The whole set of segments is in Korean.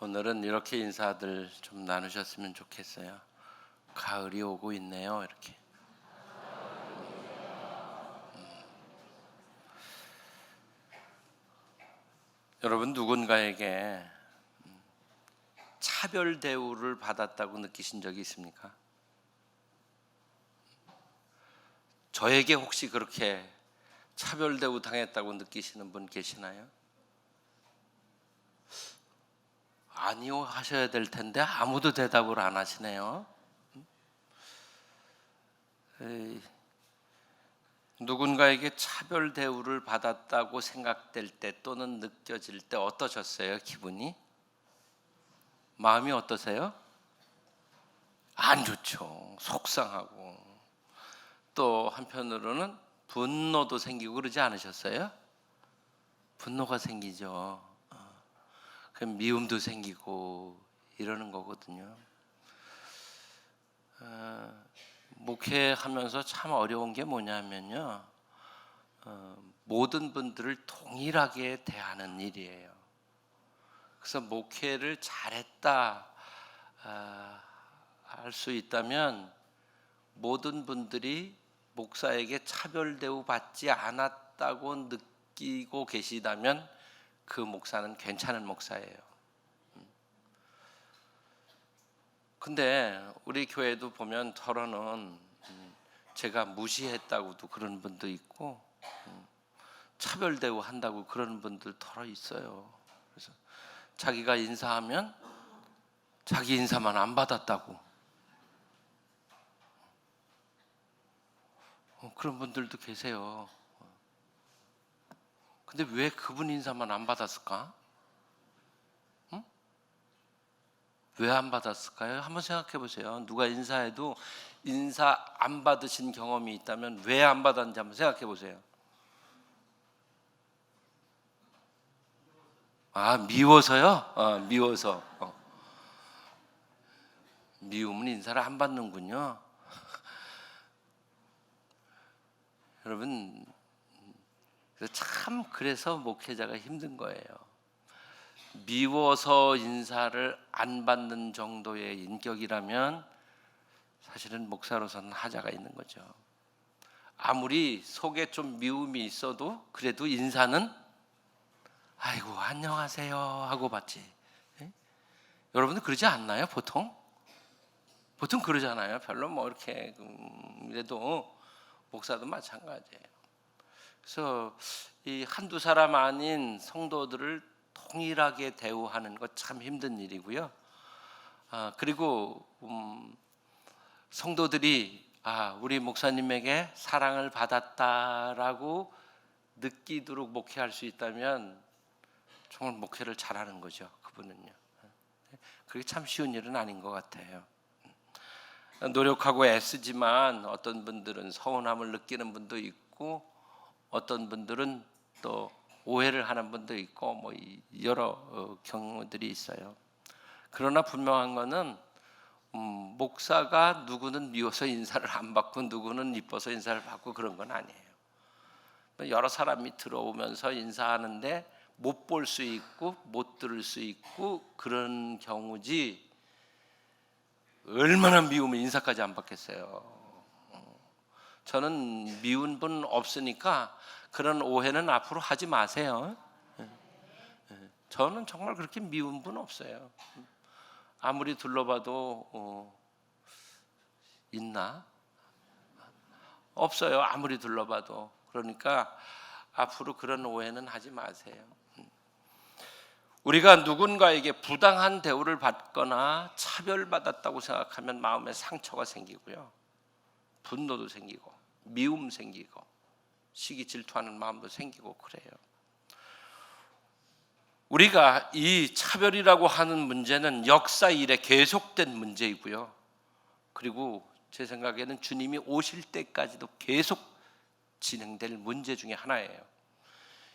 오늘은 이렇게 인사들 좀 나누셨으면 좋겠어요. 가을이 오고 있네요. 이렇게. 여러분 누군가에게 차별 대우를 받았다고 느끼신 적이 있습니까? 저에게 혹시 그렇게 차별 대우 당했다고 느끼시는 분 계시나요? 아니요 하셔야 될 텐데 아무도 대답을 안 하시네요. 누군가에게 차별 대우를 받았다고 생각될 때 또는 느껴질 때 어떠셨어요? 기분이? 마음이 어떠세요? 안 좋죠. 속상하고 또 한편으로는 분노도 생기고 그러지 않으셨어요? 분노가 생기죠. 그럼 미움도 생기고 이러는 거거든요. 목회하면서 참 어려운 게 뭐냐면요, 모든 분들을 동일하게 대하는 일이에요. 그래서 목회를 잘했다 할 수 있다면 모든 분들이 목사에게 차별 대우 받지 않았다고 느끼고 계시다면 그 목사는 괜찮은 목사예요. 근데 우리 교회도 보면 털어는 제가 무시했다고도 그런 분도 있고 차별 대우 한다고 그런 분들 털어 있어요. 그래서 자기가 인사하면 자기 인사만 안 받았다고 그런 분들도 계세요. 근데 왜 그분 인사만 안 받았을까? 왜 안 받았을까요? 한번 생각해 보세요. 누가 인사해도 인사 안 받으신 경험이 있다면 왜 안 받았는지 한번 생각해 보세요. 미워서요? 미워서. 미우면 인사를 안 받는군요. 여러분, 참 그래서 목회자가 힘든 거예요. 미워서 인사를 안 받는 정도의 인격이라면 사실은 목사로서는 하자가 있는 거죠. 아무리 속에 좀 미움이 있어도 그래도 인사는 아이고 안녕하세요 하고 받지. 예? 여러분들 그러지 않나요? 보통 그러잖아요. 별로 뭐 이렇게 그래도 목사도 마찬가지예요. 그래서 이 한두 사람 아닌 성도들을 통일하게 대우하는 것 참 힘든 일이고요. 그리고 성도들이 우리 목사님에게 사랑을 받았다라고 느끼도록 목회할 수 있다면 정말 목회를 잘하는 거죠. 그분은요. 그게 참 쉬운 일은 아닌 것 같아요. 노력하고 애쓰지만 어떤 분들은 서운함을 느끼는 분도 있고 어떤 분들은 또 오해를 하는 분도 있고 뭐 여러 경우들이 있어요. 그러나 분명한 거는 목사가 누구는 미워서 인사를 안 받고 누구는 이뻐서 인사를 받고 그런 건 아니에요. 여러 사람이 들어오면서 인사하는데 못 볼 수 있고 못 들을 수 있고 그런 경우지 얼마나 미우면 인사까지 안 받겠어요. 저는 미운 분 없으니까 그런 오해는 앞으로 하지 마세요. 저는 정말 그렇게 미운 분 없어요. 아무리 둘러봐도 있나? 없어요. 아무리 둘러봐도. 그러니까 앞으로 그런 오해는 하지 마세요. 우리가 누군가에게 부당한 대우를 받거나 차별받았다고 생각하면 마음에 상처가 생기고요. 분노도 생기고 미움 생기고 시기 질투하는 마음도 생기고 그래요. 우리가 이 차별이라고 하는 문제는 역사 이래 계속된 문제이고요. 그리고 제 생각에는 주님이 오실 때까지도 계속 진행될 문제 중에 하나예요.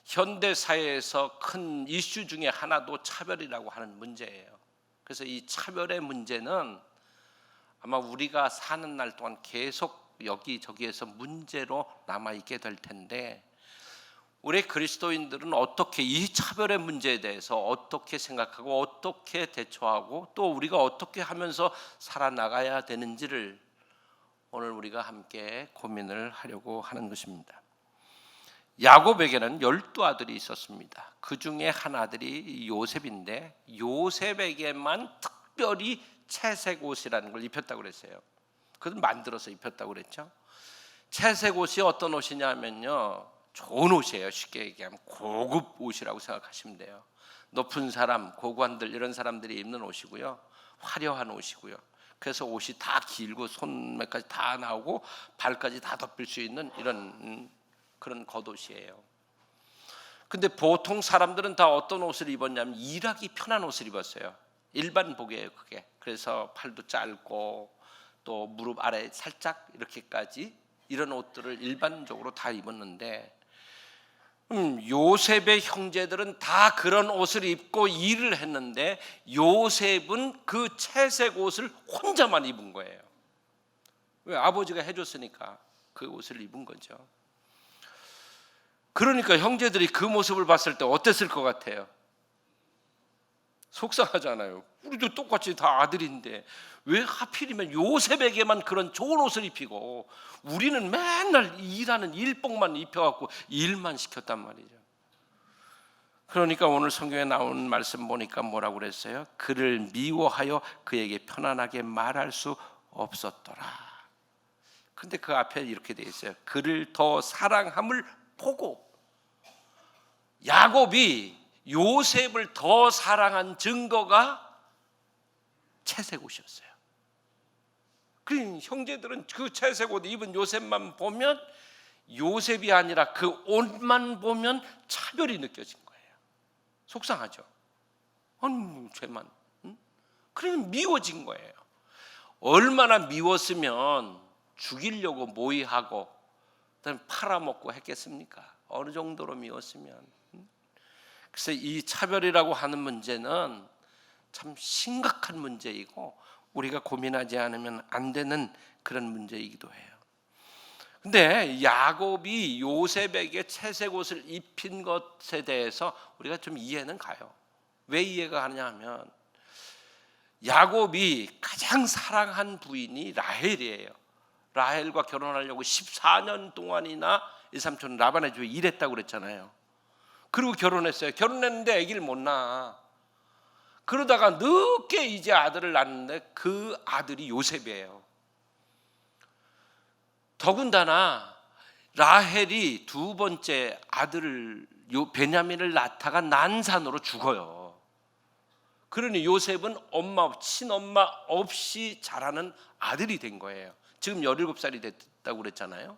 현대 사회에서 큰 이슈 중에 하나도 차별이라고 하는 문제예요. 그래서 이 차별의 문제는 아마 우리가 사는 날 동안 계속 여기저기에서 문제로 남아있게 될 텐데 우리 그리스도인들은 어떻게 이 차별의 문제에 대해서 어떻게 생각하고 어떻게 대처하고 또 우리가 어떻게 하면서 살아나가야 되는지를 오늘 우리가 함께 고민을 하려고 하는 것입니다. 야곱에게는 12아들이 있었습니다. 그 중에 한 아들이 요셉인데 요셉에게만 특별히 채색 옷이라는 걸 입혔다고 그랬어요. 그걸 만들어서 입혔다고 그랬죠. 채색 옷이 어떤 옷이냐면요, 좋은 옷이에요. 쉽게 얘기하면 고급 옷이라고 생각하시면 돼요. 높은 사람, 고관들 이런 사람들이 입는 옷이고요, 화려한 옷이고요. 그래서 옷이 다 길고 손매까지 다 나오고 발까지 다 덮일 수 있는 이런 그런 겉옷이에요. 근데 보통 사람들은 다 어떤 옷을 입었냐면 일하기 편한 옷을 입었어요. 일반복이에요, 그게. 그래서 팔도 짧고 또 무릎 아래 살짝 이렇게까지 이런 옷들을 일반적으로 다 입었는데 요셉의 형제들은 다 그런 옷을 입고 일을 했는데 요셉은 그 채색 옷을 혼자만 입은 거예요. 왜? 아버지가 해줬으니까 그 옷을 입은 거죠. 그러니까 형제들이 그 모습을 봤을 때 어땠을 것 같아요? 속상하잖아요. 우리도 똑같이 다 아들인데 왜 하필이면 요셉에게만 그런 좋은 옷을 입히고 우리는 맨날 일하는 일복만 입혀갖고 일만 시켰단 말이죠. 그러니까 오늘 성경에 나온 말씀 보니까 뭐라고 그랬어요? 그를 미워하여 그에게 편안하게 말할 수 없었더라. 근데 그 앞에 이렇게 돼 있어요. 그를 더 사랑함을 보고. 야곱이 요셉을 더 사랑한 증거가 채색 옷이었어요. 그러니 형제들은 그 채색 옷 입은 요셉만 보면, 요셉이 아니라 그 옷만 보면 차별이 느껴진 거예요. 속상하죠. 아니 죄만. 그러니 미워진 거예요. 얼마나 미웠으면 죽이려고 모의하고 그다음에 팔아먹고 했겠습니까? 어느 정도로 미웠으면. 그래서 이 차별이라고 하는 문제는 참 심각한 문제이고 우리가 고민하지 않으면 안 되는 그런 문제이기도 해요. 근데 야곱이 요셉에게 채색 옷을 입힌 것에 대해서 우리가 좀 이해는 가요. 왜 이해가 가느냐 하면 야곱이 가장 사랑한 부인이 라헬이에요. 라헬과 결혼하려고 14년 동안이나 이 삼촌 라반의 집에 일했다고 그랬잖아요. 그리고 결혼했어요. 결혼했는데 아기를 못 낳아. 그러다가 늦게 이제 아들을 낳는데 그 아들이 요셉이에요. 더군다나 라헬이 두 번째 아들을 베냐민을 낳다가 난산으로 죽어요. 그러니 요셉은 엄마, 친엄마 없이 자라는 아들이 된 거예요. 지금 17살이 됐다고 그랬잖아요.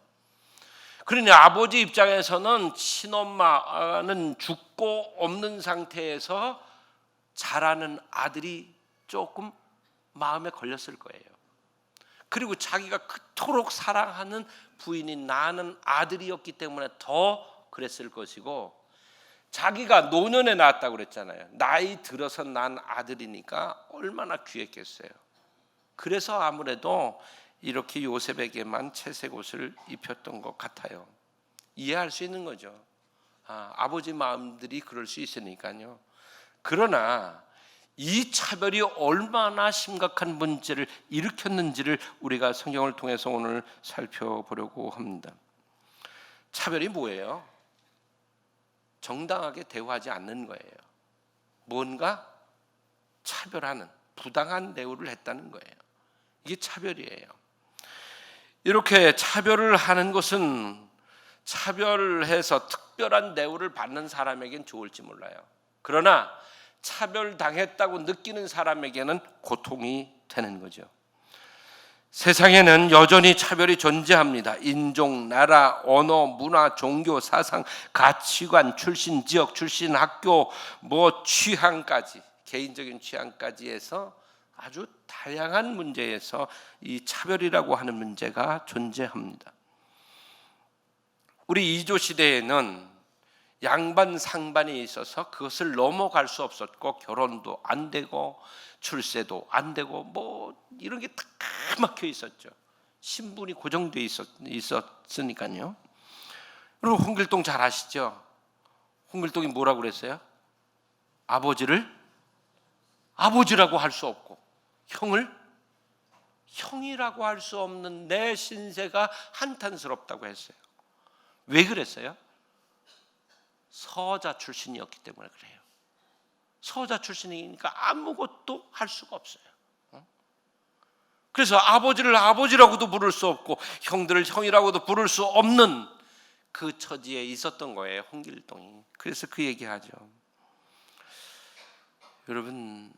그러니 아버지 입장에서는 친엄마는 죽고 없는 상태에서 자라는 아들이 조금 마음에 걸렸을 거예요. 그리고 자기가 그토록 사랑하는 부인이 낳는 아들이었기 때문에 더 그랬을 것이고, 자기가 노년에 낳았다고 그랬잖아요. 나이 들어서 난 아들이니까 얼마나 귀했겠어요. 그래서 아무래도 이렇게 요셉에게만 채색 옷을 입혔던 것 같아요. 이해할 수 있는 거죠. 아버지 마음들이 그럴 수 있으니까요. 그러나 이 차별이 얼마나 심각한 문제를 일으켰는지를 우리가 성경을 통해서 오늘 살펴보려고 합니다. 차별이 뭐예요? 정당하게 대우하지 않는 거예요. 뭔가 차별하는, 부당한 대우를 했다는 거예요. 이게 차별이에요. 이렇게 차별을 하는 것은 차별해서 특별한 대우를 받는 사람에겐 좋을지 몰라요. 그러나 차별당했다고 느끼는 사람에게는 고통이 되는 거죠. 세상에는 여전히 차별이 존재합니다. 인종, 나라, 언어, 문화, 종교, 사상, 가치관, 출신 지역, 출신 학교, 취향까지, 개인적인 취향까지 해서 아주 다양한 문제에서 이 차별이라고 하는 문제가 존재합니다. 우리 이조 시대에는 양반 상반이 있어서 그것을 넘어갈 수 없었고, 결혼도 안 되고 출세도 안 되고 이런 게 다 막혀 있었죠. 신분이 고정돼 있었으니까요. 그리고 홍길동 잘 아시죠? 홍길동이 뭐라고 그랬어요? 아버지를 아버지라고 할 수 없고 형을 형이라고 할 수 없는 내 신세가 한탄스럽다고 했어요. 왜 그랬어요? 서자 출신이었기 때문에 그래요. 서자 출신이니까 아무것도 할 수가 없어요. 그래서 아버지를 아버지라고도 부를 수 없고 형들을 형이라고도 부를 수 없는 그 처지에 있었던 거예요, 홍길동이. 그래서 그 얘기하죠. 여러분,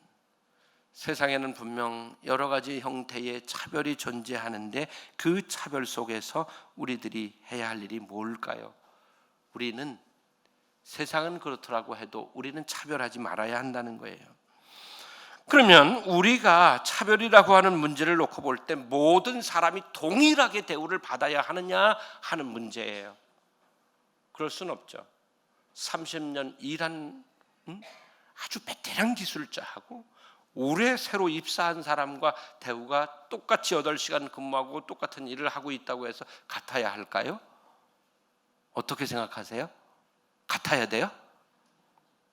세상에는 분명 여러 가지 형태의 차별이 존재하는데 그 차별 속에서 우리들이 해야 할 일이 뭘까요? 우리는 세상은 그렇더라고 해도 우리는 차별하지 말아야 한다는 거예요. 그러면 우리가 차별이라고 하는 문제를 놓고 볼 때 모든 사람이 동일하게 대우를 받아야 하느냐 하는 문제예요. 그럴 수는 없죠. 30년 일한 아주 베테랑 기술자하고 올해 새로 입사한 사람과 대우가 똑같이 8시간 근무하고 똑같은 일을 하고 있다고 해서 같아야 할까요? 어떻게 생각하세요? 같아야 돼요?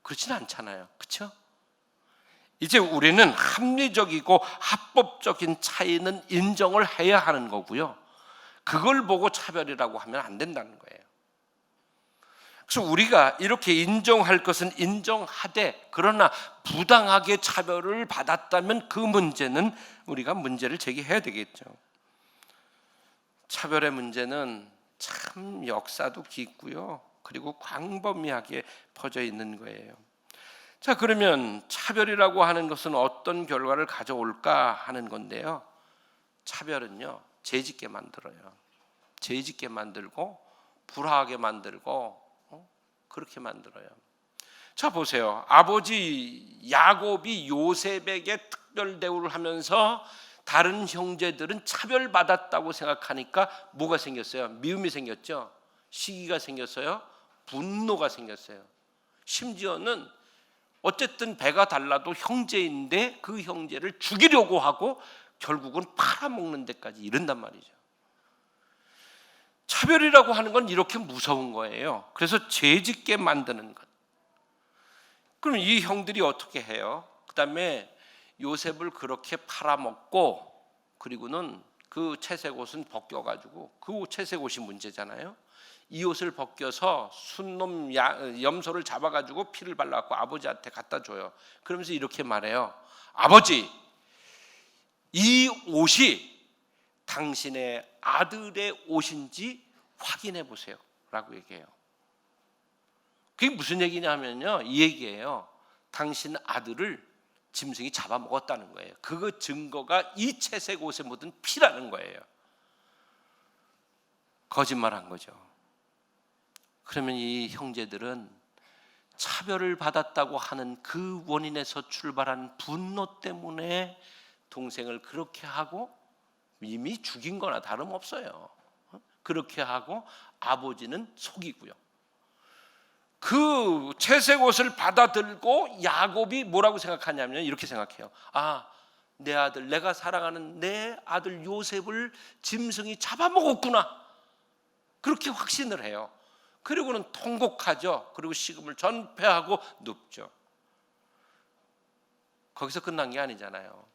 그렇지는 않잖아요. 그렇죠? 이제 우리는 합리적이고 합법적인 차이는 인정을 해야 하는 거고요. 그걸 보고 차별이라고 하면 안 된다는 거예요. 그래서 우리가 이렇게 인정할 것은 인정하되 그러나 부당하게 차별을 받았다면 그 문제는 우리가 문제를 제기해야 되겠죠. 차별의 문제는 참 역사도 깊고요. 그리고 광범위하게 퍼져 있는 거예요. 자, 그러면 차별이라고 하는 것은 어떤 결과를 가져올까 하는 건데요. 차별은요, 죄짓게 만들어요. 죄짓게 만들고 불화하게 만들고 그렇게 만들어요. 자, 보세요. 아버지 야곱이 요셉에게 특별 대우를 하면서 다른 형제들은 차별받았다고 생각하니까 뭐가 생겼어요? 미움이 생겼죠. 시기가 생겼어요. 분노가 생겼어요. 심지어는 어쨌든 배가 달라도 형제인데 그 형제를 죽이려고 하고 결국은 팔아먹는 데까지 이른단 말이죠. 차별이라고 하는 건 이렇게 무서운 거예요. 그래서 죄짓게 만드는 것. 그럼 이 형들이 어떻게 해요? 그 다음에 요셉을 그렇게 팔아먹고 그리고는 그 채색 옷은 벗겨가지고 그 채색 옷이 문제잖아요. 이 옷을 벗겨서 순놈 염소를 잡아가지고 피를 발라갖고 아버지한테 갖다 줘요. 그러면서 이렇게 말해요. 아버지, 이 옷이 당신의 아들의 옷인지 확인해 보세요 라고 얘기해요. 그게 무슨 얘기냐면요, 이 얘기예요. 당신 아들을 짐승이 잡아먹었다는 거예요. 그 증거가 이 채색 옷에 묻은 피라는 거예요. 거짓말한 거죠. 그러면 이 형제들은 차별을 받았다고 하는 그 원인에서 출발한 분노 때문에 동생을 그렇게 하고 이미 죽인 거나 다름없어요. 그렇게 하고 아버지는 속이고요. 그 채색 옷을 받아들고 야곱이 뭐라고 생각하냐면 이렇게 생각해요. 아, 내 아들, 내가 사랑하는 내 아들 요셉을 짐승이 잡아먹었구나. 그렇게 확신을 해요. 그리고는 통곡하죠. 그리고 식음을 전폐하고 눕죠. 거기서 끝난 게 아니잖아요.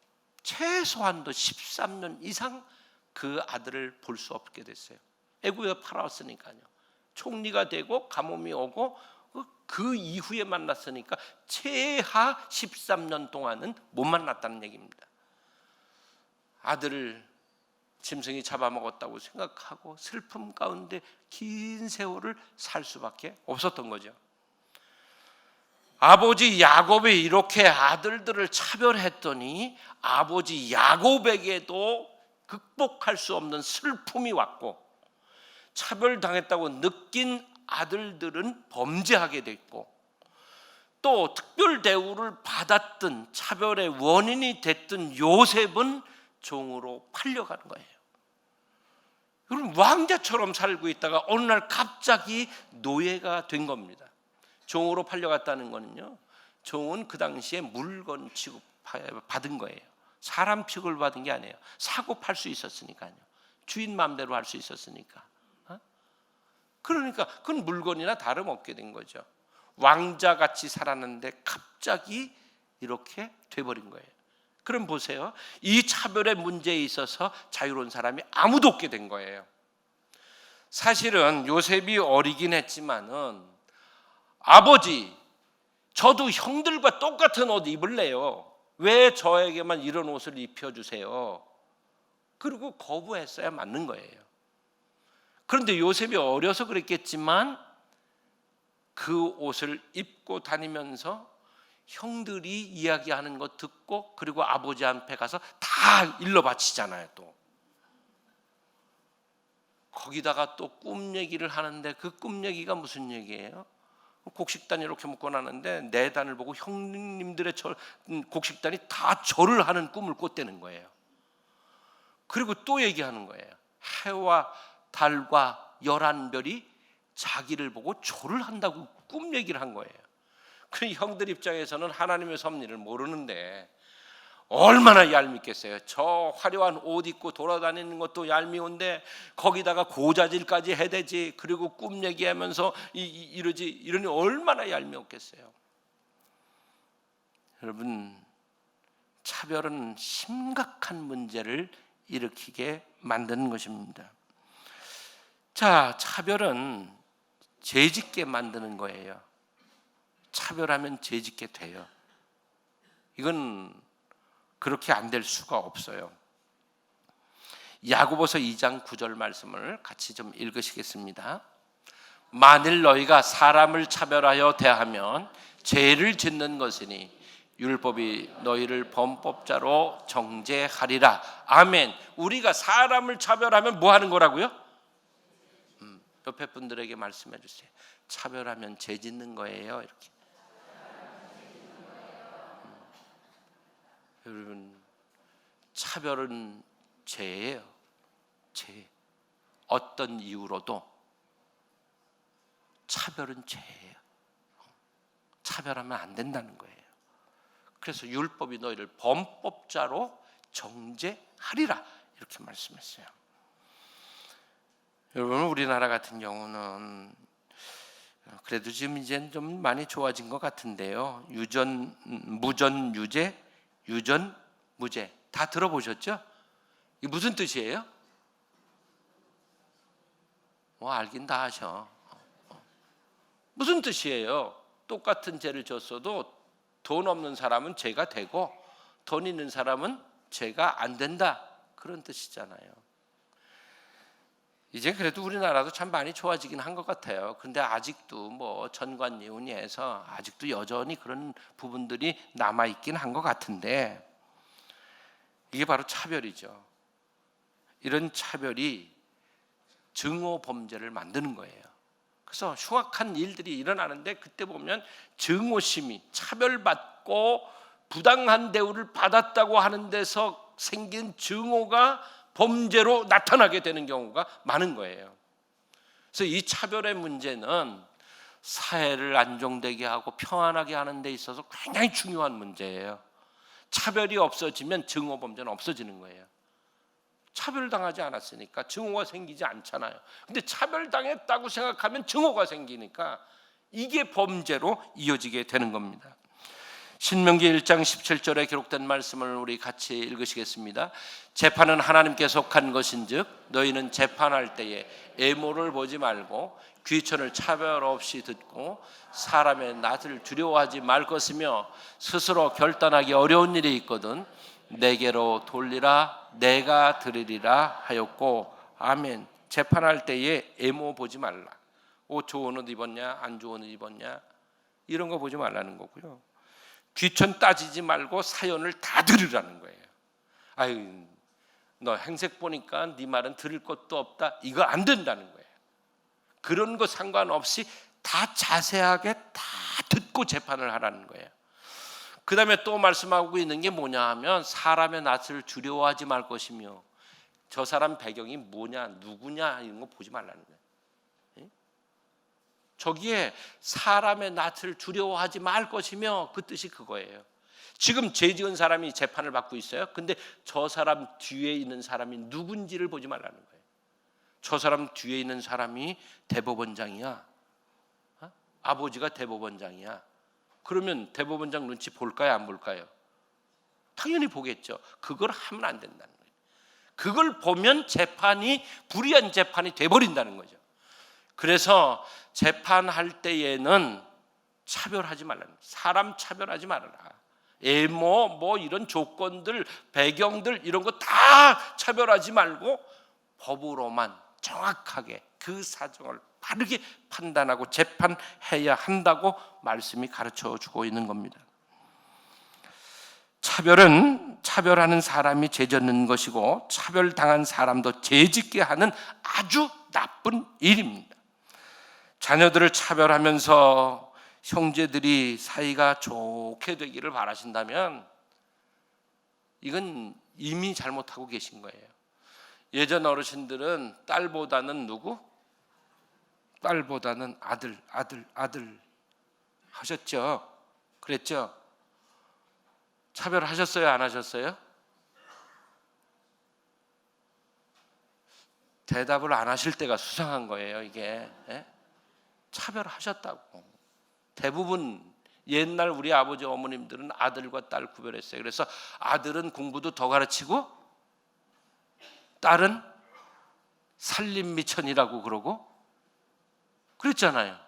최소한도 13년 이상 그 아들을 볼 수 없게 됐어요. 애굽에 팔아왔으니까요. 총리가 되고 가뭄이 오고 그 이후에 만났으니까 최하 13년 동안은 못 만났다는 얘기입니다. 아들을 짐승이 잡아먹었다고 생각하고 슬픔 가운데 긴 세월을 살 수밖에 없었던 거죠. 아버지 야곱이 이렇게 아들들을 차별했더니 아버지 야곱에게도 극복할 수 없는 슬픔이 왔고 차별당했다고 느낀 아들들은 범죄하게 됐고 또 특별 대우를 받았던 차별의 원인이 됐던 요셉은 종으로 팔려가는 거예요. 그럼 왕자처럼 살고 있다가 어느 날 갑자기 노예가 된 겁니다. 종으로 팔려갔다는 거는요, 종은 그 당시에 물건 취급 받은 거예요. 사람 취급을 받은 게 아니에요. 사고 팔 수 있었으니까요. 주인 마음대로 할 수 있었으니까. 그러니까 그건 물건이나 다름없게 된 거죠. 왕자같이 살았는데 갑자기 이렇게 돼버린 거예요. 그럼 보세요. 이 차별의 문제에 있어서 자유로운 사람이 아무도 없게 된 거예요. 사실은 요셉이 어리긴 했지만은 아버지, 저도 형들과 똑같은 옷 입을래요. 왜 저에게만 이런 옷을 입혀주세요? 그리고 거부했어야 맞는 거예요. 그런데 요셉이 어려서 그랬겠지만 그 옷을 입고 다니면서 형들이 이야기하는 거 듣고 그리고 아버지 앞에 가서 다 일러 바치잖아요. 또 거기다가 또 꿈 얘기를 하는데 그 꿈 얘기가 무슨 얘기예요? 곡식단이 이렇게 묶어 놨는데 네 단을 보고 형님들의 곡식단이 다 절을 하는 꿈을 꿨다는 거예요. 그리고 또 얘기하는 거예요. 해와 달과 11별이 자기를 보고 절을 한다고 꿈 얘기를 한 거예요. 그 형들 입장에서는 하나님의 섭리를 모르는데 얼마나 얄밉겠어요. 저 화려한 옷 입고 돌아다니는 것도 얄미운데 거기다가 고자질까지 해대지, 그리고 꿈 얘기하면서 이러니 얼마나 얄미웠겠어요. 여러분, 차별은 심각한 문제를 일으키게 만드는 것입니다. 자, 차별은 죄짓게 만드는 거예요. 차별하면 죄짓게 돼요. 이건 그렇게 안 될 수가 없어요. 야고보서 2장 9절 말씀을 같이 좀 읽으시겠습니다. 만일 너희가 사람을 차별하여 대하면 죄를 짓는 것이니 율법이 너희를 범법자로 정죄하리라. 아멘. 우리가 사람을 차별하면 뭐 하는 거라고요? 옆에 분들에게 말씀해 주세요. 차별하면 죄 짓는 거예요. 이렇게. 여러분, 차별은 죄예요. 죄. 어떤 이유로도 차별은 죄예요. 차별하면 안 된다는 거예요. 그래서 율법이 너희를 범법자로 정죄하리라 이렇게 말씀했어요. 여러분, 우리나라 같은 경우는 그래도 지금 이제는 좀 많이 좋아진 것 같은데요. 유전, 무전, 유죄, 유전, 무죄 다 들어보셨죠? 이게 무슨 뜻이에요? 뭐 알긴 다 하셔. 무슨 뜻이에요? 똑같은 죄를 졌어도 돈 없는 사람은 죄가 되고 돈 있는 사람은 죄가 안 된다, 그런 뜻이잖아요. 이제 그래도 우리나라도 참 많이 좋아지긴 한 것 같아요. 그런데 아직도 뭐 전관예우니에서 아직도 여전히 그런 부분들이 남아있긴 한 것 같은데, 이게 바로 차별이죠. 이런 차별이 증오 범죄를 만드는 거예요. 그래서 흉악한 일들이 일어나는데 그때 보면 증오심이, 차별받고 부당한 대우를 받았다고 하는 데서 생긴 증오가 범죄로 나타나게 되는 경우가 많은 거예요. 그래서 이 차별의 문제는 사회를 안정되게 하고 평안하게 하는 데 있어서 굉장히 중요한 문제예요. 차별이 없어지면 증오 범죄는 없어지는 거예요. 차별당하지 않았으니까 증오가 생기지 않잖아요. 근데 차별당했다고 생각하면 증오가 생기니까 이게 범죄로 이어지게 되는 겁니다. 신명기 1장 17절에 기록된 말씀을 우리 같이 읽으시겠습니다. 재판은 하나님께 속한 것인즉 너희는 재판할 때에 애모를 보지 말고 귀천을 차별 없이 듣고 사람의 낯을 두려워하지 말 것이며 스스로 결단하기 어려운 일이 있거든 내게로 돌리라 내가 들으리라 하였고. 아멘. 재판할 때에 애모 보지 말라. 옷 좋은 옷 입었냐 안 좋은 옷 입었냐 이런 거 보지 말라는 거고요. 귀천 따지지 말고 사연을 다 들으라는 거예요. 아유, 너 행색 보니까 네 말은 들을 것도 없다, 이거 안 된다는 거예요. 그런 거 상관없이 다 자세하게 다 듣고 재판을 하라는 거예요. 그 다음에 또 말씀하고 있는 게 뭐냐 하면 사람의 낯을 두려워하지 말 것이며, 저 사람 배경이 뭐냐 누구냐 이런 거 보지 말라는 거예요. 저기에 사람의 낯을 두려워하지 말 것이며, 그 뜻이 그거예요. 지금 죄 지은 사람이 재판을 받고 있어요. 근데 저 사람 뒤에 있는 사람이 누군지를 보지 말라는 거예요. 저 사람 뒤에 있는 사람이 대법원장이야, 아버지가 대법원장이야. 그러면 대법원장 눈치 볼까요, 안 볼까요? 당연히 보겠죠. 그걸 하면 안 된다는 거예요. 그걸 보면 재판이 불의한 재판이 돼버린다는 거죠. 그래서 재판할 때에는 차별하지 말라는 거예요. 사람 차별하지 말아라. 뭐 이런 조건들, 배경들 이런 거 다 차별하지 말고 법으로만 정확하게 그 사정을 바르게 판단하고 재판해야 한다고 말씀이 가르쳐주고 있는 겁니다. 차별은 차별하는 사람이 죄짓는 것이고 차별당한 사람도 죄짓게 하는 아주 나쁜 일입니다. 자녀들을 차별하면서 형제들이 사이가 좋게 되기를 바라신다면 이건 이미 잘못하고 계신 거예요. 예전 어르신들은 딸보다는 누구? 딸보다는 아들 하셨죠? 그랬죠? 차별하셨어요? 안 하셨어요? 대답을 안 하실 때가 수상한 거예요, 이게. 차별하셨다고. 대부분 옛날 우리 아버지 어머님들은 아들과 딸 구별했어요. 그래서 아들은 공부도 더 가르치고 딸은 살림미천이라고 그러고 그랬잖아요.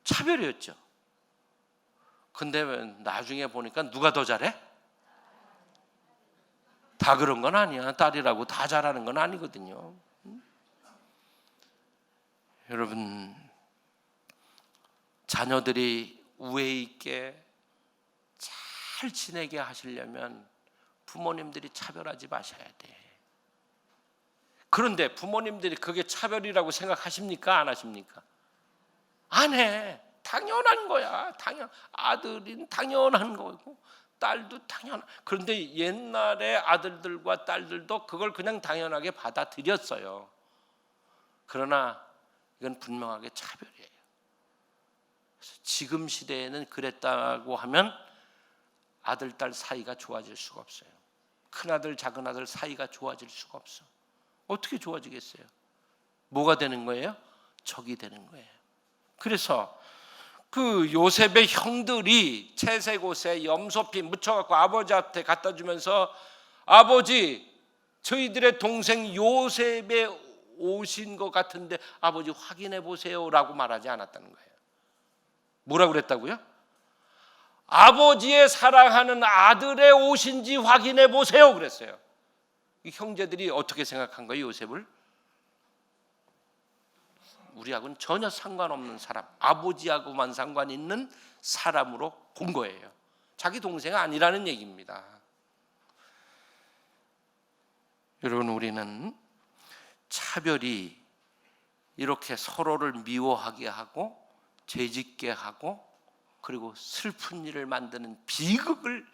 차별이었죠. 근데 나중에 보니까 누가 더 잘해? 다 그런 건 아니야. 딸이라고 다 잘하는 건 아니거든요. 여러분, 자녀들이 우애 있게 잘 지내게 하시려면 부모님들이 차별하지 마셔야 돼. 그런데 부모님들이 그게 차별이라고 생각하십니까? 안 하십니까? 안 해. 당연한 거야. 아들은 당연한 거고 딸도 당연한. 그런데 옛날에 아들들과 딸들도 그걸 그냥 당연하게 받아들였어요. 그러나 이건 분명하게 차별이에요. 지금 시대에는 그랬다고 하면 아들, 딸 사이가 좋아질 수가 없어요. 큰아들, 작은아들 사이가 좋아질 수가 없어. 어떻게 좋아지겠어요? 뭐가 되는 거예요? 적이 되는 거예요. 그래서 그 요셉의 형들이 채색옷에 염소피 묻혀갖고 아버지한테 갖다 주면서 아버지, 저희들의 동생 요셉의 옷인 것 같은데 아버지 확인해 보세요 라고 말하지 않았다는 거예요. 뭐라고 그랬다고요? 아버지의 사랑하는 아들의 옷인지 확인해 보세요 그랬어요. 이 형제들이 어떻게 생각한 거예요, 요셉을? 우리하고는 전혀 상관없는 사람, 아버지하고만 상관 있는 사람으로 본 거예요. 자기 동생 아니라는 얘기입니다. 여러분, 우리는 차별이 이렇게 서로를 미워하게 하고 죄짓게 하고 그리고 슬픈 일을 만드는 비극을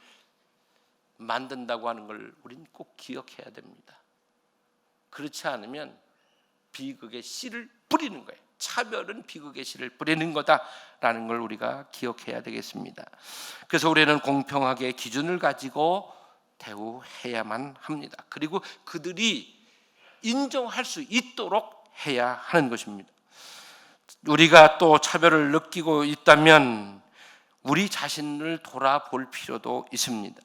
만든다고 하는 걸 우리는 꼭 기억해야 됩니다. 그렇지 않으면 비극의 씨를 뿌리는 거예요. 차별은 비극의 씨를 뿌리는 거다라는 걸 우리가 기억해야 되겠습니다. 그래서 우리는 공평하게 기준을 가지고 대우해야만 합니다. 그리고 그들이 인정할 수 있도록 해야 하는 것입니다. 우리가 또 차별을 느끼고 있다면 우리 자신을 돌아볼 필요도 있습니다.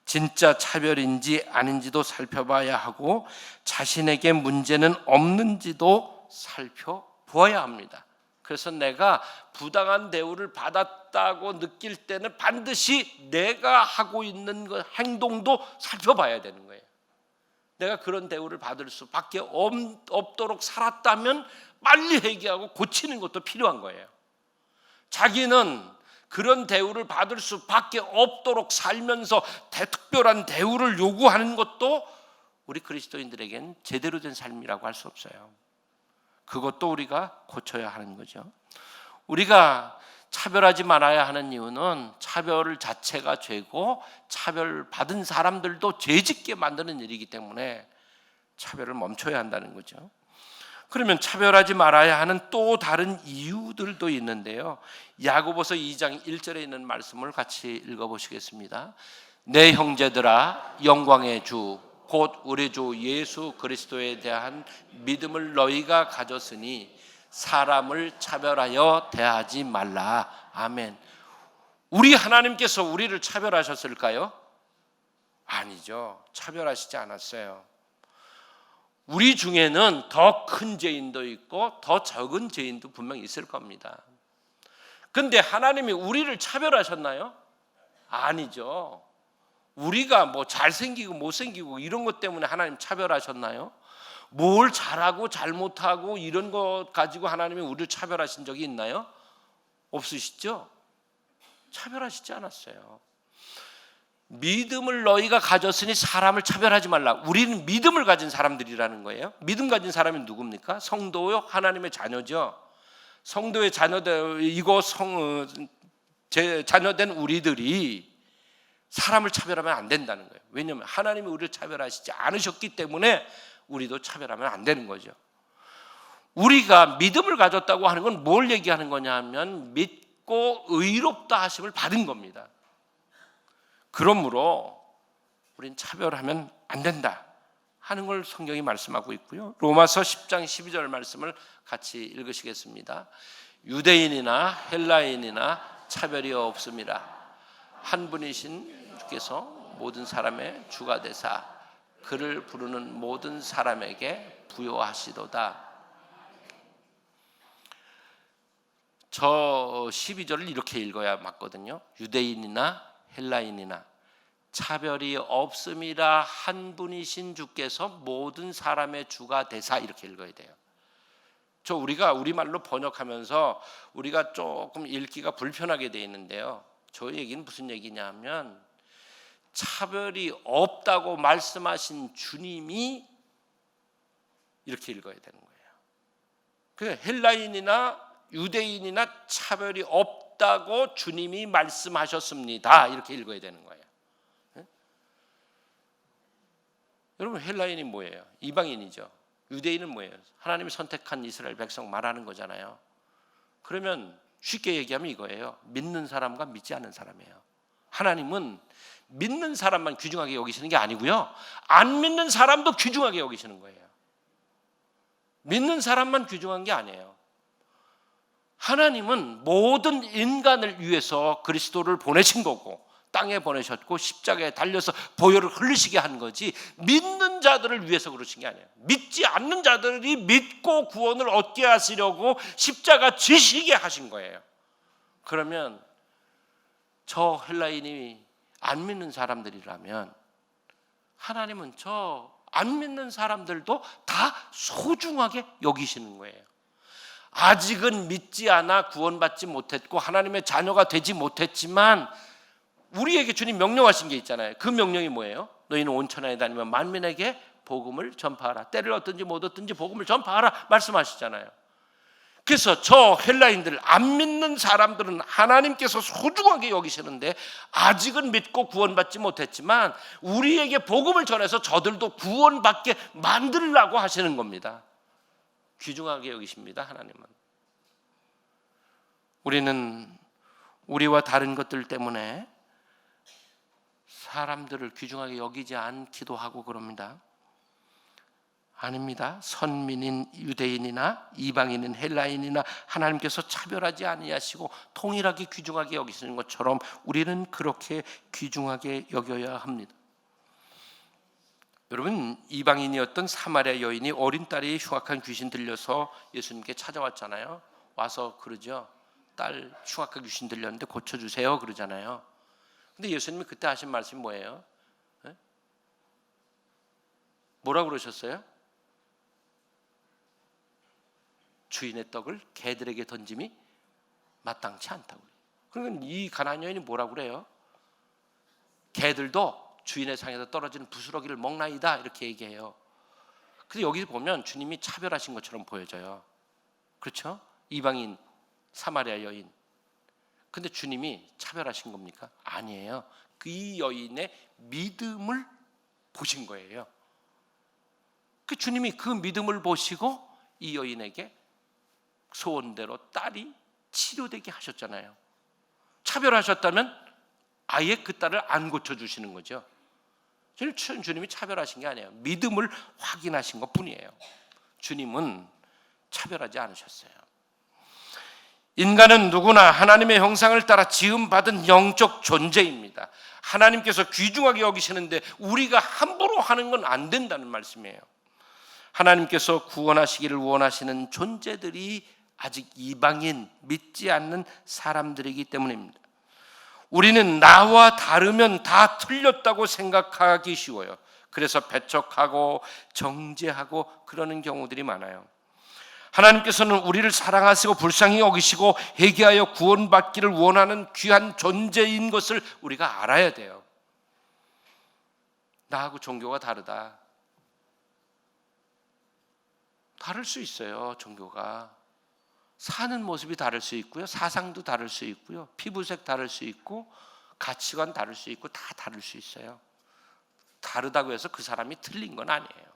진짜 차별인지 아닌지도 살펴봐야 하고 자신에게 문제는 없는지도 살펴보아야 합니다. 그래서 내가 부당한 대우를 받았다고 느낄 때는 반드시 내가 하고 있는 그 행동도 살펴봐야 되는 거예요. 내가 그런 대우를 받을 수밖에 없도록 살았다면 빨리 회개하고 고치는 것도 필요한 거예요. 자기는 그런 대우를 받을 수밖에 없도록 살면서 특별한 대우를 요구하는 것도 우리 그리스도인들에겐 제대로 된 삶이라고 할 수 없어요. 그것도 우리가 고쳐야 하는 거죠. 우리가 차별하지 말아야 하는 이유는 차별 자체가 죄고 차별받은 사람들도 죄짓게 만드는 일이기 때문에 차별을 멈춰야 한다는 거죠. 그러면 차별하지 말아야 하는 또 다른 이유들도 있는데요. 야고보서 2장 1절에 있는 말씀을 같이 읽어보시겠습니다. 내 형제들아, 영광의 주 곧 우리 주 예수 그리스도에 대한 믿음을 너희가 가졌으니 사람을 차별하여 대하지 말라. 아멘. 우리 하나님께서 우리를 차별하셨을까요? 아니죠. 차별하시지 않았어요. 우리 중에는 더 큰 죄인도 있고 더 적은 죄인도 분명히 있을 겁니다. 근데 하나님이 우리를 차별하셨나요? 아니죠. 우리가 뭐 잘생기고 못생기고 이런 것 때문에 하나님 차별하셨나요? 뭘 잘하고 잘못하고 이런 것 가지고 하나님이 우리를 차별하신 적이 있나요? 없으시죠? 차별하시지 않았어요. 믿음을 너희가 가졌으니 사람을 차별하지 말라. 우리는 믿음을 가진 사람들이라는 거예요. 믿음 가진 사람이 누굽니까? 성도요, 하나님의 자녀죠. 성도의 자녀이고 자녀된 우리들이 사람을 차별하면 안 된다는 거예요. 왜냐하면 하나님이 우리를 차별하시지 않으셨기 때문에 우리도 차별하면 안 되는 거죠. 우리가 믿음을 가졌다고 하는 건 뭘 얘기하는 거냐 하면 믿고 의롭다 하심을 받은 겁니다. 그러므로 우린 차별하면 안 된다 하는 걸 성경이 말씀하고 있고요. 로마서 10장 12절 말씀을 같이 읽으시겠습니다. 유대인이나 헬라인이나 차별이 없음이라. 한 분이신 주께서 모든 사람의 주가 되사 그를 부르는 모든 사람에게 부요하시도다. 저 12절을 이렇게 읽어야 맞거든요. 유대인이나 헬라인이나 차별이 없음이라 한 분이신 주께서 모든 사람의 주가 되사 이렇게 읽어야 돼요. 우리가 우리말로 번역하면서 우리가 조금 읽기가 불편하게 돼 있는데요. 저 얘기는 무슨 얘기냐 하면 차별이 없다고 말씀하신 주님이 이렇게 읽어야 되는 거예요. 그 헬라인이나 유대인이나 차별이 없다고 주님이 말씀하셨습니다. 이렇게 읽어야 되는 거예요. 여러분 헬라인이 뭐예요? 이방인이죠. 유대인은 뭐예요? 하나님이 선택한 이스라엘 백성 말하는 거잖아요. 그러면 쉽게 얘기하면 이거예요. 믿는 사람과 믿지 않는 사람이에요. 하나님은 믿는 사람만 귀중하게 여기시는 게 아니고요. 안 믿는 사람도 귀중하게 여기시는 거예요. 믿는 사람만 귀중한 게 아니에요. 하나님은 모든 인간을 위해서 그리스도를 보내신 거고 땅에 보내셨고 십자가에 달려서 보혈을 흘리시게 한 거지 믿는 자들을 위해서 그러신 게 아니에요. 믿지 않는 자들이 믿고 구원을 얻게 하시려고 십자가 지시게 하신 거예요. 그러면 저 헬라인이 안 믿는 사람들이라면 하나님은 저 안 믿는 사람들도 다 소중하게 여기시는 거예요. 아직은 믿지 않아 구원받지 못했고 하나님의 자녀가 되지 못했지만 우리에게 주님 명령하신 게 있잖아요. 그 명령이 뭐예요? 너희는 온 천하에 다니며 만민에게 복음을 전파하라. 때를 얻든지 못 얻든지 복음을 전파하라 말씀하시잖아요. 그래서 저 헬라인들 안 믿는 사람들은 하나님께서 소중하게 여기시는데 아직은 믿고 구원받지 못했지만 우리에게 복음을 전해서 저들도 구원받게 만들려고 하시는 겁니다. 귀중하게 여기십니다. 하나님은. 우리는 우리와 다른 것들 때문에 사람들을 귀중하게 여기지 않기도 하고 그럽니다. 아닙니다. 선민인 유대인이나 이방인인 헬라인이나 하나님께서 차별하지 아니하시고 통일하게 귀중하게 여기시는 것처럼 우리는 그렇게 귀중하게 여겨야 합니다. 여러분 이방인이었던 사마리아 여인이 어린 딸이 흉악한 귀신 들려서 예수님께 찾아왔잖아요. 와서 그러죠. 딸 흉악한 귀신 들렸는데 고쳐주세요 그러잖아요. 근데 예수님이 그때 하신 말씀이 뭐예요? 뭐라고 그러셨어요? 주인의 떡을 개들에게 던짐이 마땅치 않다고. 그러니까 이 가나안 여인이 뭐라고 그래요? 개들도 주인의 상에서 떨어지는 부스러기를 먹나이다 이렇게 얘기해요. 근데 여기 보면 주님이 차별하신 것처럼 보여져요. 그렇죠? 이방인 사마리아 여인. 근데 주님이 차별하신 겁니까? 아니에요. 그 여인의 믿음을 보신 거예요. 그 주님이 그 믿음을 보시고 이 여인에게 소원대로 딸이 치료되게 하셨잖아요. 차별하셨다면 아예 그 딸을 안 고쳐주시는 거죠. 주님이 차별하신 게 아니에요. 믿음을 확인하신 것 뿐이에요. 주님은 차별하지 않으셨어요. 인간은 누구나 하나님의 형상을 따라 지음받은 영적 존재입니다. 하나님께서 귀중하게 여기시는데 우리가 함부로 하는 건 안 된다는 말씀이에요. 하나님께서 구원하시기를 원하시는 존재들이 아직 이방인, 믿지 않는 사람들이기 때문입니다. 우리는 나와 다르면 다 틀렸다고 생각하기 쉬워요. 그래서 배척하고 정죄하고 그러는 경우들이 많아요. 하나님께서는 우리를 사랑하시고 불쌍히 여기시고 회개하여 구원받기를 원하는 귀한 존재인 것을 우리가 알아야 돼요. 나하고 종교가 다르다. 다를 수 있어요. 종교가 사는 모습이 다를 수 있고요, 사상도 다를 수 있고요, 피부색 다를 수 있고, 가치관 다를 수 있고, 다 다를 수 있어요. 다르다고 해서 그 사람이 틀린 건 아니에요.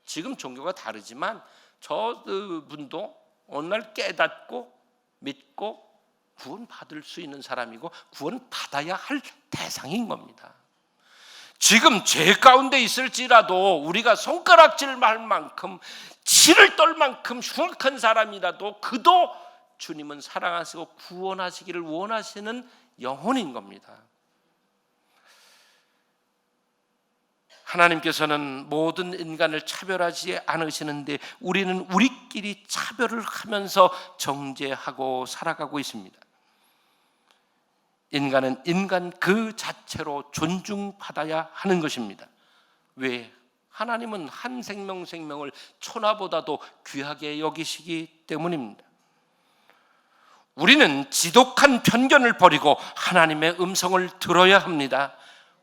지금 종교가 다르지만 저분도 어느 날 깨닫고 믿고 구원받을 수 있는 사람이고 구원받아야 할 대상인 겁니다. 지금 죄 가운데 있을지라도 우리가 손가락질 할 만큼 치를 떨 만큼 흉악한 사람이라도 그도 주님은 사랑하시고 구원하시기를 원하시는 영혼인 겁니다. 하나님께서는 모든 인간을 차별하지 않으시는데 우리는 우리끼리 차별을 하면서 정죄하고 살아가고 있습니다. 인간은 인간 그 자체로 존중받아야 하는 것입니다. 왜? 하나님은 한 생명을 천하보다도 귀하게 여기시기 때문입니다. 우리는 지독한 편견을 버리고 하나님의 음성을 들어야 합니다.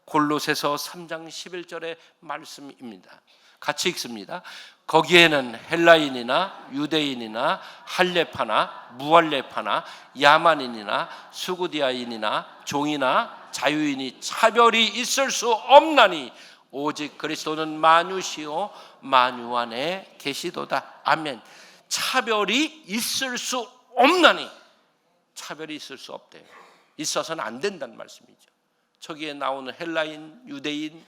골로새서 3장 11절의 말씀입니다. 같이 읽습니다. 거기에는 헬라인이나 유대인이나 할레파나 무할레파나 야만인이나 수구디아인이나 종이나 자유인이 차별이 있을 수 없나니 오직 그리스도는 만유시요 만유 안에 계시도다. 아멘. 차별이 있을 수 없나니, 차별이 있을 수 없대요. 있어서는 안 된다는 말씀이죠. 저기에 나오는 헬라인, 유대인,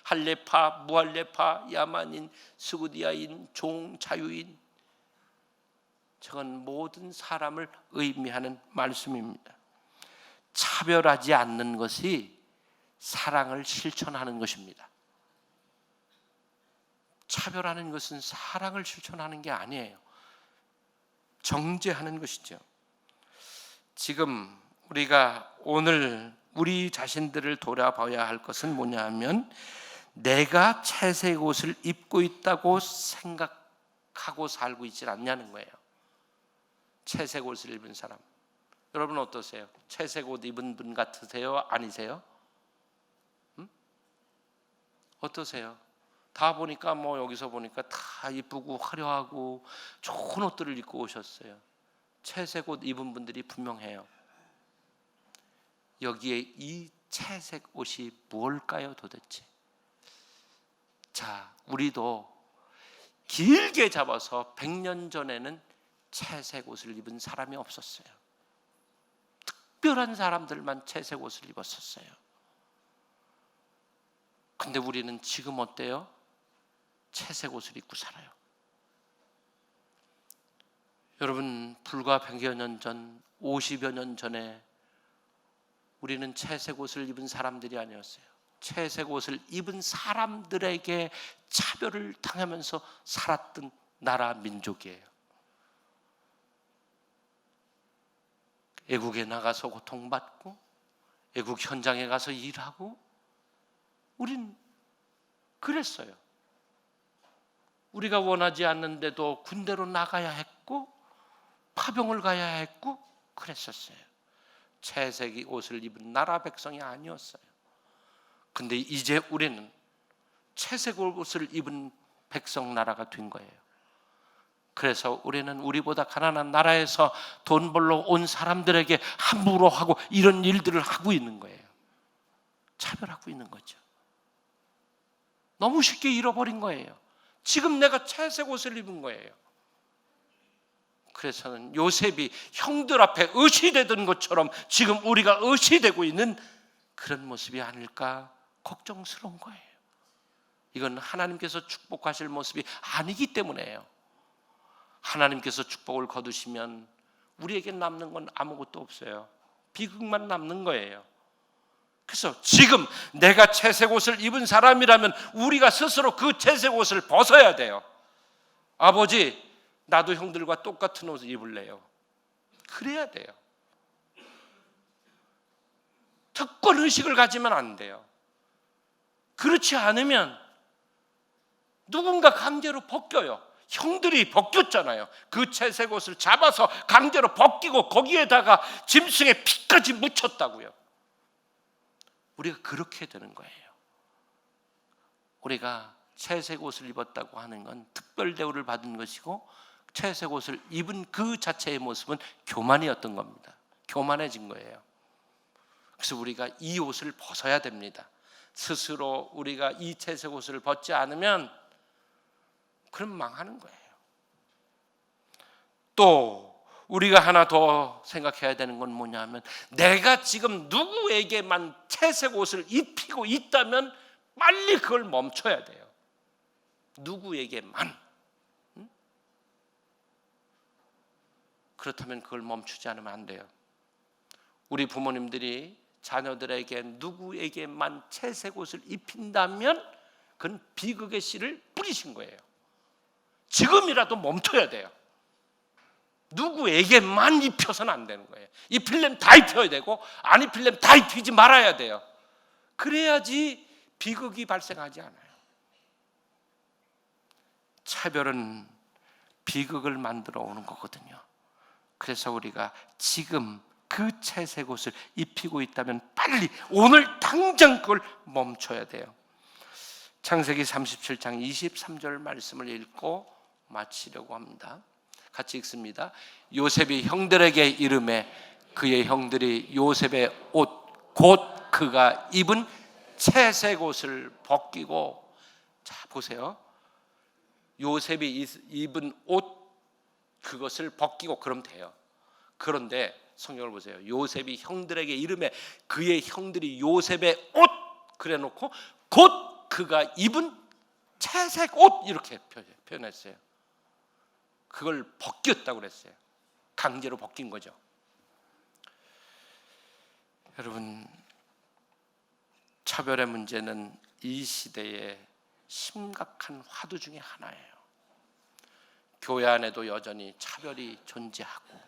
할레파, 무할레파, 야만인, 스구디아인, 종, 자유인, 저건 모든 사람을 의미하는 말씀입니다. 차별하지 않는 것이 사랑을 실천하는 것입니다. 차별하는 것은 사랑을 실천하는 게 아니에요. 정죄하는 것이죠. 지금 우리가 오늘 우리 자신들을 돌아봐야 할 것은 뭐냐 하면 내가 채색 옷을 입고 있다고 생각하고 살고 있지 않냐는 거예요. 채색 옷을 입은 사람, 여러분 어떠세요? 채색 옷 입은 분 같으세요? 아니세요? 어떠세요? 다 보니까 여기서 보니까 다 이쁘고 화려하고 좋은 옷들을 입고 오셨어요. 채색 옷 입은 분들이 분명해요. 여기에 이 채색 옷이 뭘까요 도대체? 자, 우리도 길게 잡아서 100년 전에는 채색 옷을 입은 사람이 없었어요. 특별한 사람들만 채색 옷을 입었었어요. 근데 우리는 지금 어때요? 채색 옷을 입고 살아요. 여러분, 불과 100여 년 전, 50여 년 전에 우리는 채색 옷을 입은 사람들이 아니었어요. 채색 옷을 입은 사람들에게 차별을 당하면서 살았던 나라 민족이에요. 애국에 나가서 고통받고 애국 현장에 가서 일하고 우린 그랬어요. 우리가 원하지 않는데도 군대로 나가야 했고 파병을 가야 했고 그랬었어요. 채색 옷을 입은 나라 백성이 아니었어요. 근데 이제 우리는 채색 옷을 입은 백성 나라가 된 거예요. 그래서 우리는 우리보다 가난한 나라에서 돈 벌러 온 사람들에게 함부로 하고 이런 일들을 하고 있는 거예요. 차별하고 있는 거죠. 너무 쉽게 잃어버린 거예요. 지금 내가 채색 옷을 입은 거예요. 그래서는 요셉이 형들 앞에 의시되던 것처럼 지금 우리가 의시되고 있는 그런 모습이 아닐까 걱정스러운 거예요. 이건 하나님께서 축복하실 모습이 아니기 때문에요. 하나님께서 축복을 거두시면 우리에게 남는 건 아무것도 없어요. 비극만 남는 거예요. 그래서 지금 내가 채색 옷을 입은 사람이라면 우리가 스스로 그 채색 옷을 벗어야 돼요. 아버지, 나도 형들과 똑같은 옷을 입을래요. 그래야 돼요. 특권의식을 가지면 안 돼요. 그렇지 않으면 누군가 강제로 벗겨요. 형들이 벗겼잖아요. 그 채색 옷을 잡아서 강제로 벗기고 거기에다가 짐승의 피까지 묻혔다고요. 우리가 그렇게 되는 거예요. 우리가 채색 옷을 입었다고 하는 건 특별 대우를 받은 것이고, 채색 옷을 입은 그 자체의 모습은 교만이었던 겁니다. 교만해진 거예요. 그래서 우리가 이 옷을 벗어야 됩니다. 스스로 우리가 이 채색 옷을 벗지 않으면 그럼 망하는 거예요. 또 우리가 하나 더 생각해야 되는 건 뭐냐면, 내가 지금 누구에게만 채색 옷을 입히고 있다면 빨리 그걸 멈춰야 돼요. 누구에게만. 그렇다면 그걸 멈추지 않으면 안 돼요. 우리 부모님들이 자녀들에게 누구에게만 채색 옷을 입힌다면 그건 비극의 씨를 뿌리신 거예요. 지금이라도 멈춰야 돼요. 누구에게만 입혀서는 안 되는 거예요. 입히려면 다 입혀야 되고, 안 입히려면 다 입히지 말아야 돼요. 그래야지 비극이 발생하지 않아요. 차별은 비극을 만들어 오는 거거든요. 그래서 우리가 지금 그 채색 옷을 입히고 있다면 빨리 오늘 당장 그걸 멈춰야 돼요. 창세기 37장 23절 말씀을 읽고 마치려고 합니다. 같이 읽습니다. 요셉이 형들에게 이르매 그의 형들이 요셉의 옷 곧 그가 입은 채색 옷을 벗기고, 자 보세요. 요셉이 입은 옷 그것을 벗기고 그럼 돼요. 그런데 성경을 보세요. 요셉이 형들에게 이르매 그의 형들이 요셉의 옷 그래 놓고 곧 그가 입은 채색 옷 이렇게 표현했어요. 그걸 벗겼다고 그랬어요. 강제로 벗긴 거죠. 여러분, 차별의 문제는 이 시대의 심각한 화두 중에 하나예요. 교회 안에도 여전히 차별이 존재하고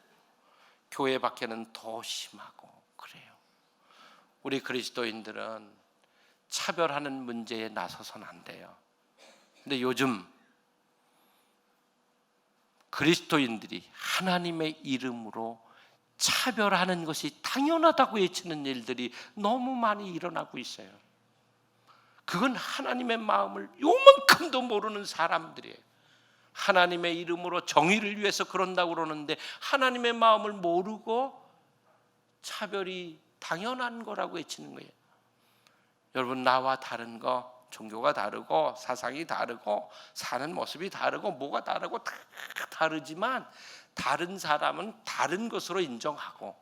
교회 밖에는 더 심하고 그래요. 우리 그리스도인들은 차별하는 문제에 나서서는 안 돼요. 근데 요즘 그리스도인들이 하나님의 이름으로 차별하는 것이 당연하다고 외치는 일들이 너무 많이 일어나고 있어요. 그건 하나님의 마음을 요만큼도 모르는 사람들이에요. 하나님의 이름으로 정의를 위해서 그런다고 그러는데 하나님의 마음을 모르고 차별이 당연한 거라고 외치는 거예요. 여러분, 나와 다른 거, 종교가 다르고 사상이 다르고 사는 모습이 다르고 뭐가 다르고 다 다르지만 다른 사람은 다른 것으로 인정하고,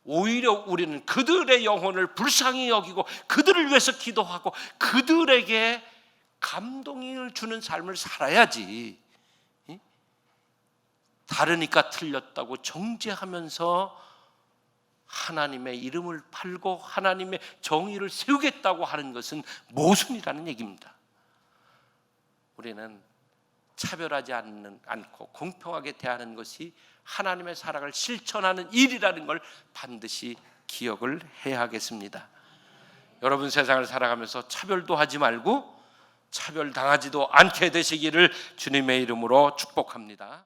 오히려 우리는 그들의 영혼을 불쌍히 여기고 그들을 위해서 기도하고 그들에게 감동을 주는 삶을 살아야지, 다르니까 틀렸다고 정죄하면서 하나님의 이름을 팔고 하나님의 정의를 세우겠다고 하는 것은 모순이라는 얘기입니다. 우리는 차별하지 않고 공평하게 대하는 것이 하나님의 사랑을 실천하는 일이라는 걸 반드시 기억을 해야 하겠습니다. 여러분, 세상을 살아가면서 차별도 하지 말고 차별당하지도 않게 되시기를 주님의 이름으로 축복합니다.